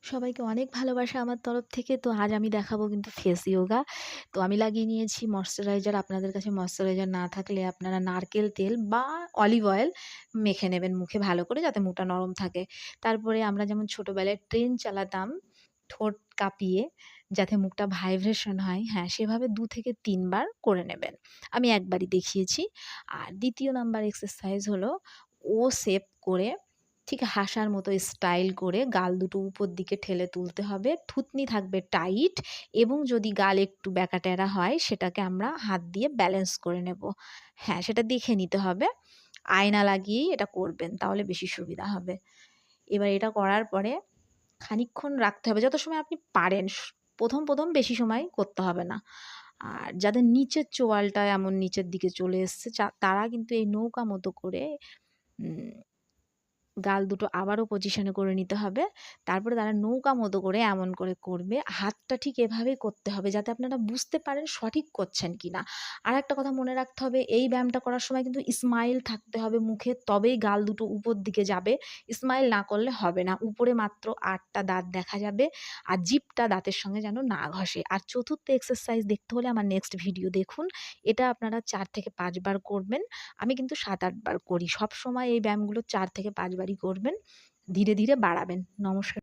সবাইকে অনেক ভালোবাসা আমার তরফ থেকে। তো আজ আমি দেখাবো কিন্তু ফেস ইয়োগা। তো আমি লাগিয়ে নিয়েছি ময়েশ্চারাইজার। আপনাদের কাছে ময়েশ্চারাইজার না থাকলে আপনারা নারকেল তেল বা অলিভ অয়েল মেখে নেবেন মুখে ভালো করে যাতে মুখটা নরম থাকে। তারপরে আমরা যেমন ছোটবেলায় ট্রেন চালাতাম ঠোঁট কাঁপিয়ে যাতে মুখটা ভাইব্রেশন হয়, হ্যাঁ, সেভাবে ২ থেকে ৩ বার করে নেবেন। আমি একবারই দেখিয়েছি। আর ২য় নাম্বার এক্সারসাইজ হলো ও শেপ করে ঠিক হাসার মতো স্টাইল করে গাল দুটো উপর দিকে ঠেলে তুলতে হবে। থুতনি থাকবে টাইট এবং যদি গাল একটু ব্যাকাট্যারা হয় সেটাকে আমরা হাত দিয়ে ব্যালেন্স করে নেব। হ্যাঁ, সেটা দেখে নিতে হবে। আয়না লাগিয়েই এটা করবেন তাহলে বেশি সুবিধা হবে। এবার এটা করার পরে খানিকক্ষণ রাখতে হবে যত সময় আপনি পারেন। ১ম বেশি সময় করতে হবে না। আর যাদের নিচের চোয়ালটা এমন নিচের দিকে চলে এসছে তারা কিন্তু এই নৌকা মতো করে উম গাল দুটো আবারও পজিশনে করে নিতে হবে। তারপরে তারা নৌকা মতো করে এমন করে করবে। হাতটা ঠিক এভাবেই করতে হবে যাতে আপনারা বুঝতে পারেন সঠিক করছেন কিনা। আরেকটা কথা মনে রাখতে হবে এই ব্যায়ামটা করার সময় কিন্তু স্মাইল থাকতে হবে মুখে তবেই গাল দুটো উপর দিকে যাবে। স্মাইল না করলে হবে না। উপরে মাত্র ৮ টা দাঁত দেখা যাবে। আর জিভটা দাঁতের সঙ্গে যেন না ঘষে। আর ৪র্থ এক্সারসাইজ দেখতে হলে আমার নেক্সট ভিডিও দেখুন। এটা আপনারা ৪ থেকে ৫ বার করবেন। আমি কিন্তু ৭-৮ বার করি। সবসময় এই ব্যায়ামগুলো ৪ থেকে ৫ বারই করবেন। ধীরে বাড়াবেন। নমস্কার।